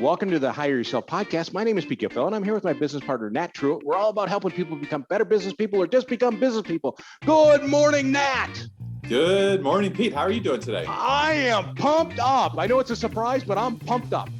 Welcome to the Hire Yourself podcast. My name is Pete Giffel, and I'm here with my business partner, Nat Truitt. We're all about helping people become better business people or just become business people. Good morning, Nat. Good morning, Pete. How are you doing today? I am pumped up. I know it's a surprise, but I'm pumped up.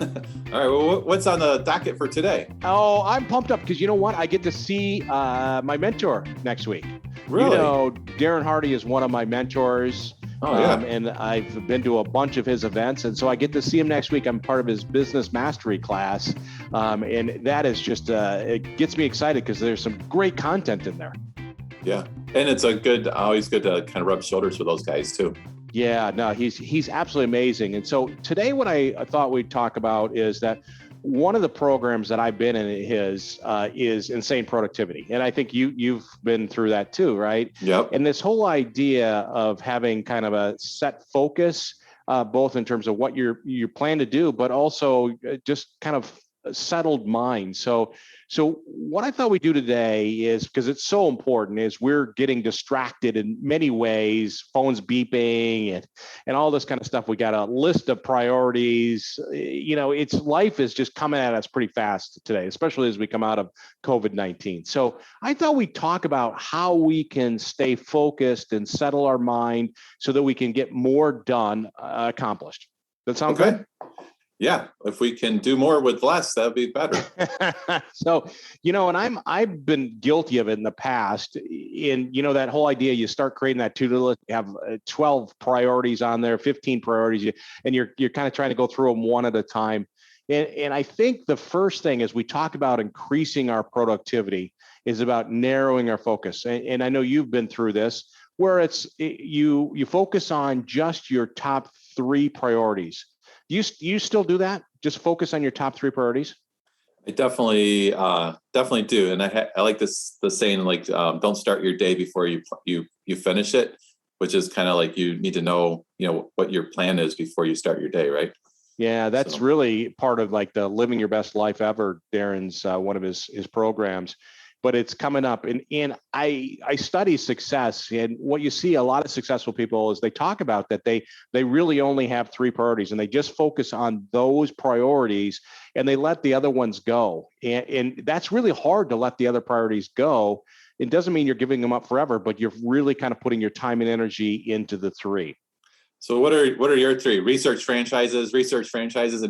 All right. Well, what's on the docket for today? Oh, I'm pumped up because you know what? I get to see my mentor next week. Really? You know, Darren Hardy is one of my mentors. Oh, yeah. And I've been to a bunch of his events. And so I get to see him next week. I'm part of his business mastery class. And that is just, it gets me excited because there's some great content in there. Yeah. And it's always good to kind of rub shoulders with those guys too. Yeah, no, he's absolutely amazing. And so today what I thought we'd talk about is that one of the programs that I've been in is Insane Productivity. And I think you've been through that too, right? Yep. And this whole idea of having kind of a set focus, both in terms of what you plan to do, but also just kind of a settled mind. So what I thought we'd do today is, because it's so important, is we're getting distracted in many ways, phones beeping and all this kind of stuff. We got a list of priorities. You know, life is just coming at us pretty fast today, especially as we come out of COVID-19. So I thought we'd talk about how we can stay focused and settle our mind so that we can get more done, accomplished. Does that sound good? Yeah, if we can do more with less, that'd be better. So, you know, and I've been guilty of it in the past. In, you know, that whole idea, you start creating that to-do list, you have 12 priorities on there, 15 priorities, and you're kind of trying to go through them one at a time. And I think the first thing as we talk about increasing our productivity is about narrowing our focus. And I know you've been through this, where it's you focus on just your top 3 priorities. Do you still do that? Just focus on your top 3 priorities? I definitely do. And I like the saying, like, don't start your day before you finish it, which is kind of like you need to know, what your plan is before you start your day, right? Yeah, that's really part of like the Living Your Best Life Ever, Darren's one of his programs. But it's coming up, and I study success, and what you see a lot of successful people is they talk about that they really only have 3 priorities, and they just focus on those priorities, and they let the other ones go, and that's really hard to let the other priorities go. It doesn't mean you're giving them up forever, but you're really kind of putting your time and energy into the 3. So what are your 3? Research franchises, and research franchises?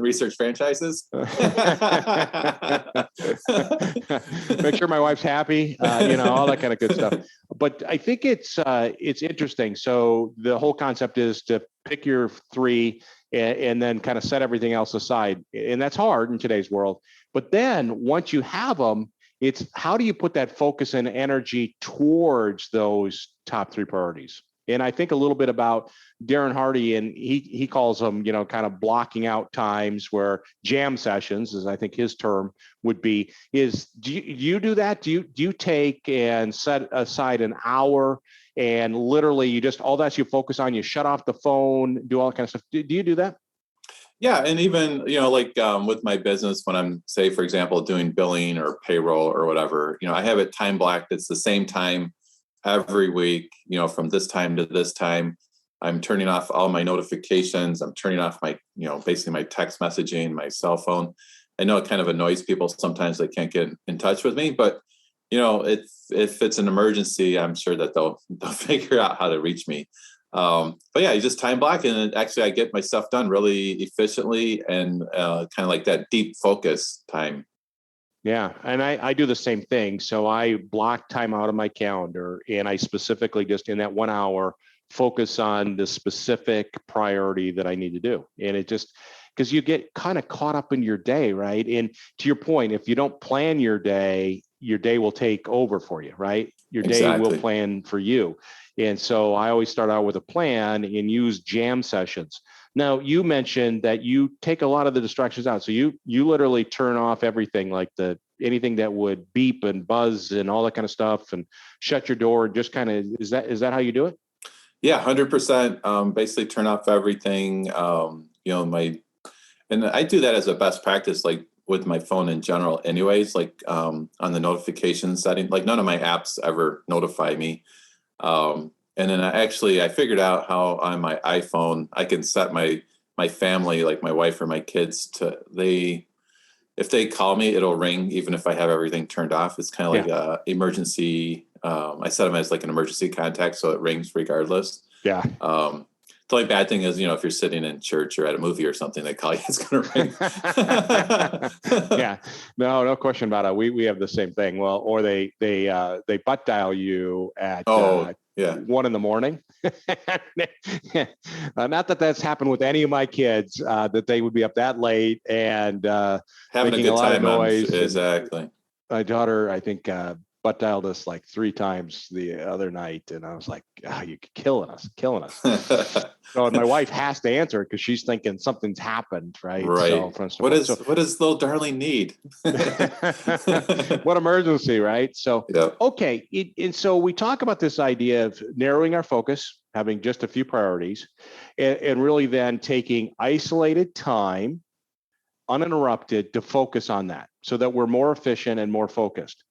Make sure my wife's happy, all that kind of good stuff. But I think it's interesting. So the whole concept is to pick your 3 and then kind of set everything else aside. And that's hard in today's world. But then once you have them, it's how do you put that focus and energy towards those top 3 priorities? And I think a little bit about Darren Hardy, and he calls them, kind of blocking out times, where jam sessions, as I think his term would be, is do you do that? Do you take and set aside an hour and literally you just, all that you focus on, you shut off the phone, do all that kind of stuff. Do you do that? Yeah. And even, with my business, when I'm, say, for example, doing billing or payroll or whatever, I have it time blocked. It's the same time every week, from this time to this time. I'm turning off all my notifications. I'm turning off my, basically my text messaging, my cell phone. I know it kind of annoys people sometimes. They can't get in touch with me, but if it's an emergency, I'm sure that they'll figure out how to reach me. But yeah, you just time block, and actually I get my stuff done really efficiently and kind of like that deep focus time. Yeah. And I do the same thing. So I block time out of my calendar, and I specifically just in that 1 hour focus on the specific priority that I need to do. And it just, because you get kind of caught up in your day, right? And to your point, if you don't plan your day will take over for you, right? Your day will plan for you. And so I always start out with a plan and use jam sessions. Now, you mentioned that you take a lot of the distractions out. So you literally turn off everything, like anything that would beep and buzz and all that kind of stuff, and shut your door, and just kind of, is that how you do it? Yeah, 100%. Basically turn off everything. And I do that as a best practice, like with my phone in general anyways, like on the notification setting, like none of my apps ever notify me. And then I figured out how on my iPhone, I can set my my family, like my wife or my kids, if they call me, it'll ring even if I have everything turned off. It's kind of like a emergency. I set them as like an emergency contact, so it rings regardless. Yeah. The only bad thing is, if you're sitting in church or at a movie or something, they call you, it's going to ring. Yeah, no question about it. We have the same thing. Well, or they butt dial you at 1 a.m. Not that that's happened with any of my kids, that they would be up that late and having making a good lot time. of noise. Exactly. My daughter, I think, butt dialed us like 3 times the other night, and I was like, "You're killing us." So, and my wife has to answer because she's thinking something's happened, right? Right. So, what does little darling need? What emergency, right? So, okay. And so we talk about this idea of narrowing our focus, having just a few priorities, and really then taking isolated time, uninterrupted, to focus on that so that we're more efficient and more focused.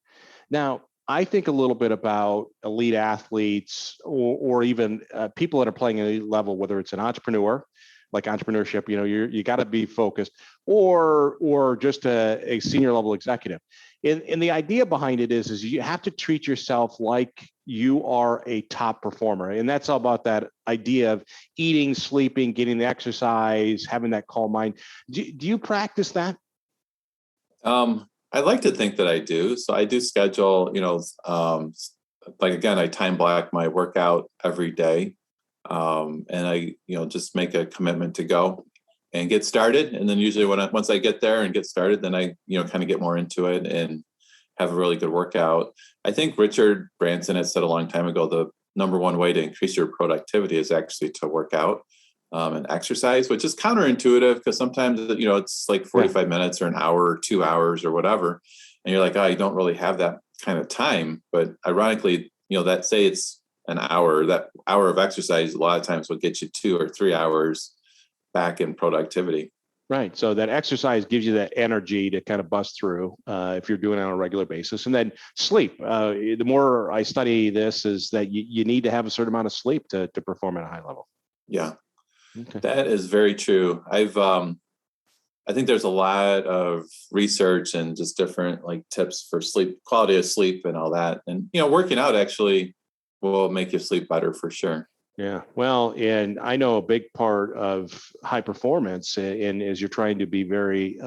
Now, I think a little bit about elite athletes or even people that are playing at elite level, whether it's an entrepreneur, like entrepreneurship, you got to be focused, or just a senior level executive. And the idea behind it is you have to treat yourself like you are a top performer. And that's all about that idea of eating, sleeping, getting the exercise, having that calm mind. Do you practice that? I like to think that I do. So I do schedule, like, again, I time block my workout every day. And I, just make a commitment to go and get started. And then usually once I get there and get started, then I, kind of get more into it and have a really good workout. I think Richard Branson had said a long time ago, the number one way to increase your productivity is actually to work out. And exercise, which is counterintuitive because sometimes, it's like 45 minutes or an hour or 2 hours or whatever. And you're like, you don't really have that kind of time. But ironically, that say it's an hour, that hour of exercise, a lot of times will get you 2 or 3 hours back in productivity. Right. So that exercise gives you that energy to kind of bust through if you're doing it on a regular basis. And then sleep. The more I study this is that you need to have a certain amount of sleep to perform at a high level. Yeah. Okay. That is very true. I think there's a lot of research and just different like tips for sleep, quality of sleep and all that. And, working out actually will make you sleep better for sure. Yeah. Well, and I know a big part of high performance and as you're trying to be very,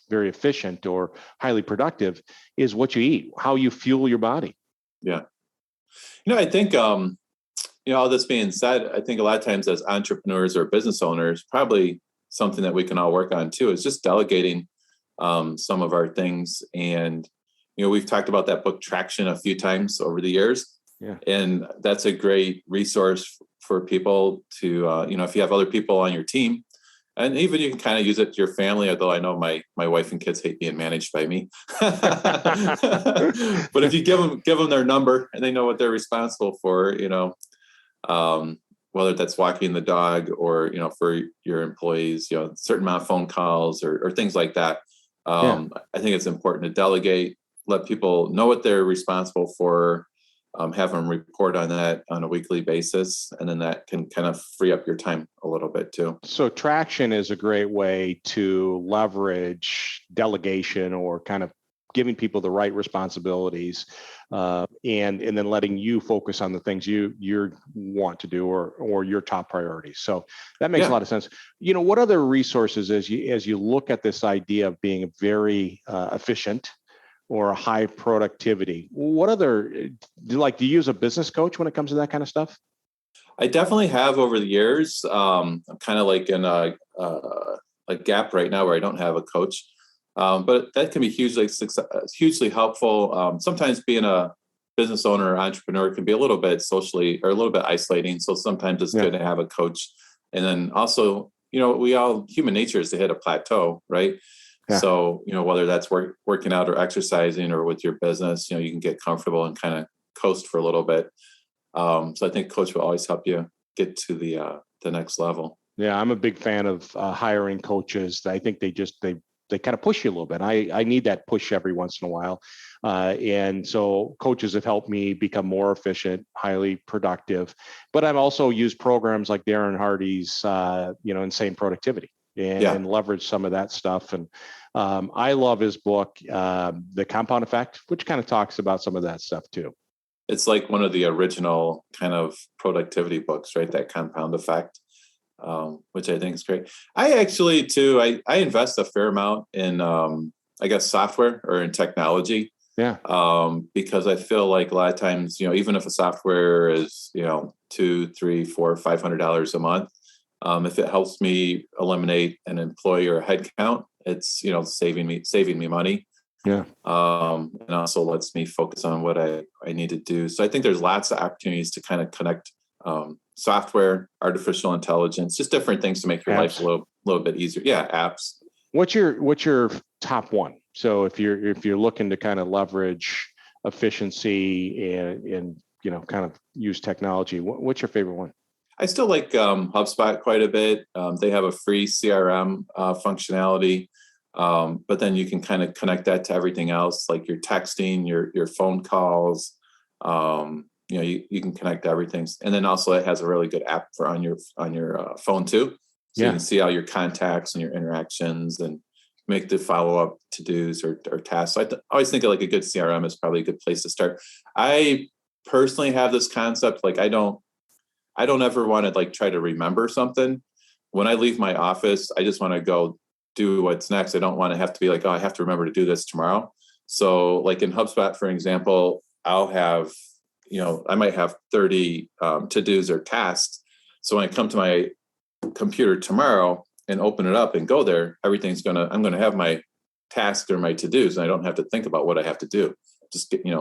very efficient or highly productive is what you eat, how you fuel your body. Yeah. I think, all this being said, I think a lot of times as entrepreneurs or business owners, probably something that we can all work on too is just delegating some of our things. And, we've talked about that book Traction a few times over the years. Yeah. And that's a great resource for people to, if you have other people on your team, and even you can kind of use it to your family, although I know my wife and kids hate being managed by me. But if you give them their number and they know what they're responsible for, whether that's walking the dog or, for your employees, a certain amount of phone calls or things like that. I think it's important to delegate, let people know what they're responsible for, have them report on that on a weekly basis. And then that can kind of free up your time a little bit too. So Traction is a great way to leverage delegation or kind of giving people the right responsibilities and then letting you focus on the things you want to do or your top priorities. So that makes a lot of sense. What other resources as you look at this idea of being very efficient or a high productivity, what other do you use a business coach when it comes to that kind of stuff? I definitely have over the years. I'm kind of like in a gap right now where I don't have a coach. But that can be hugely helpful. Sometimes being a business owner or entrepreneur can be a little bit socially or a little bit isolating. So sometimes it's good to have a coach. And then also, human nature is to hit a plateau, right? Yeah. So, whether that's working out or exercising or with your business, you can get comfortable and kind of coast for a little bit. So I think coach will always help you get to the next level. Yeah, I'm a big fan of hiring coaches. I think they they kind of push you a little bit. I need that push every once in a while. And so coaches have helped me become more efficient, highly productive. But I've also used programs like Darren Hardy's, Insane Productivity and leverage some of that stuff. And I love his book, The Compound Effect, which kind of talks about some of that stuff too. It's like one of the original kind of productivity books, right? That Compound Effect, which I think is great. I actually too, I invest a fair amount in, software or in technology. Yeah. Because I feel like a lot of times, even if a software is, $200, $300, $400, $500 a month, if it helps me eliminate an employee or a headcount, it's, saving me money. Yeah. And also lets me focus on what I need to do. So I think there's lots of opportunities to kind of connect software, artificial intelligence, just different things to make your life a little bit easier. Yeah, apps. What's your top one? So if you're looking to kind of leverage efficiency and kind of use technology, what's your favorite one? I still like HubSpot quite a bit. They have a free CRM functionality, but then you can kind of connect that to everything else, like your texting, your phone calls. You can connect everything, and then also it has a really good app for on your phone too, so you can see all your contacts and your interactions and make the follow-up to-dos or tasks. So I always think of like a good CRM is probably a good place to start. I personally have this concept, like I don't ever want to like try to remember something. When I leave my office, I just want to go do what's next. I don't want to have to be like, oh, I have to remember to do this tomorrow. So like in HubSpot, for example, I'll have, I might have 30 to-dos or tasks. So when I come to my computer tomorrow and open it up and go there, I'm going to have my tasks or my to-dos, and I don't have to think about what I have to do. Just get, if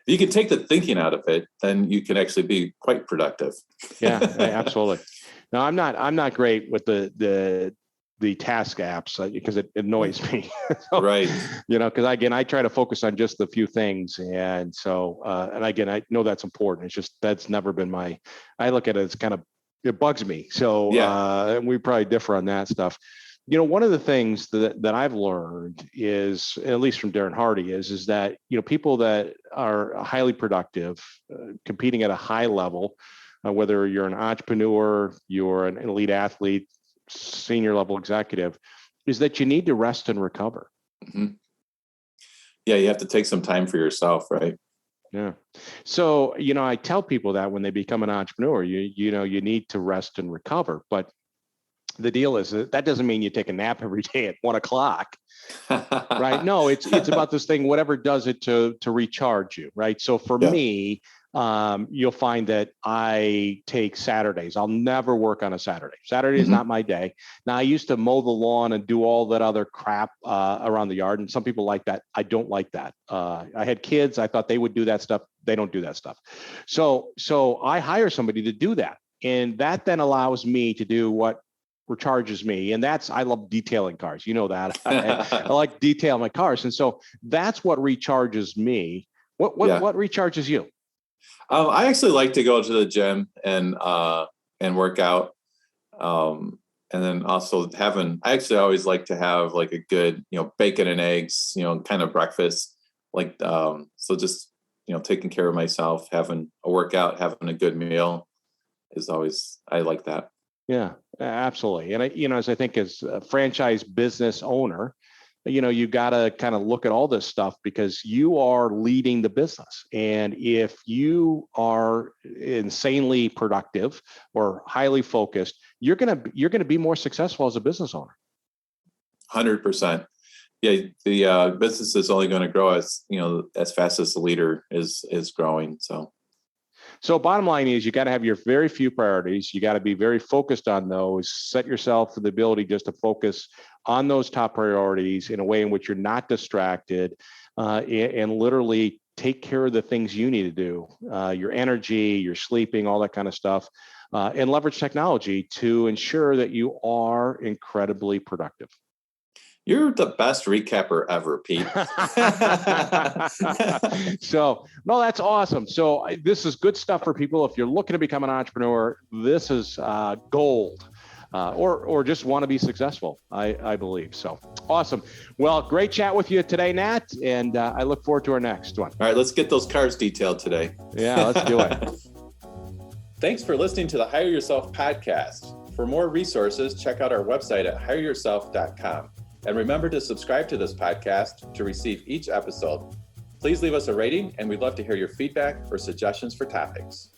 you can take the thinking out of it, then you can actually be quite productive. Yeah, absolutely. No, I'm not great with the task apps because it annoys me. So, right. Because again, I try to focus on just the few things. And so, and again, I know that's important. It's just, that's never been I look at it as kind of, it bugs me. So and we probably differ on that stuff. One of the things that I've learned is, at least from Darren Hardy, is that, people that are highly productive, competing at a high level, whether you're an entrepreneur, you're an elite athlete, senior level executive, is that you need to rest and recover. Mm-hmm. Yeah, you have to take some time for yourself, right? Yeah. So, I tell people that when they become an entrepreneur, you need to rest and recover. But the deal is that doesn't mean you take a nap every day at 1:00, right? No, it's about this thing, whatever does it to recharge you, right? So for me, you'll find that I take Saturdays. I'll never work on a Saturday. Saturday is not my day. Now, I used to mow the lawn and do all that other crap around the yard, and some people like that. I don't like that. I had kids. I thought they would do that stuff. They don't do that stuff. So I hire somebody to do that, and that then allows me to do what recharges me. And I love detailing cars. That. I like detailing my cars. And so that's what recharges me. What recharges you? I actually like to go to the gym and work out. And then also I actually always like to have like a good, bacon and eggs, kind of breakfast. Like, so just, taking care of myself, having a workout, having a good meal is always, I like that. Yeah, absolutely. And as I think as a franchise business owner, you got to kind of look at all this stuff because you are leading the business. And if you are insanely productive or highly focused, you're going to be more successful as a business owner. 100%. Yeah, the business is only going to grow as fast as the leader is growing. So bottom line is you got to have your very few priorities. You got to be very focused on those, set yourself for the ability just to focus on those top priorities in a way in which you're not distracted, and literally take care of the things you need to do, your energy, your sleeping, all that kind of stuff, and leverage technology to ensure that you are incredibly productive. You're the best recapper ever, Pete. So, no, that's awesome. So this is good stuff for people. If you're looking to become an entrepreneur, this is gold. or just want to be successful, I believe. So awesome. Well, great chat with you today, Nat, and I look forward to our next one. All right, let's get those cars detailed today. Yeah, let's do it. Thanks for listening to the Hire Yourself podcast. For more resources, check out our website at hireyourself.com. And remember to subscribe to this podcast to receive each episode. Please leave us a rating, and we'd love to hear your feedback or suggestions for topics.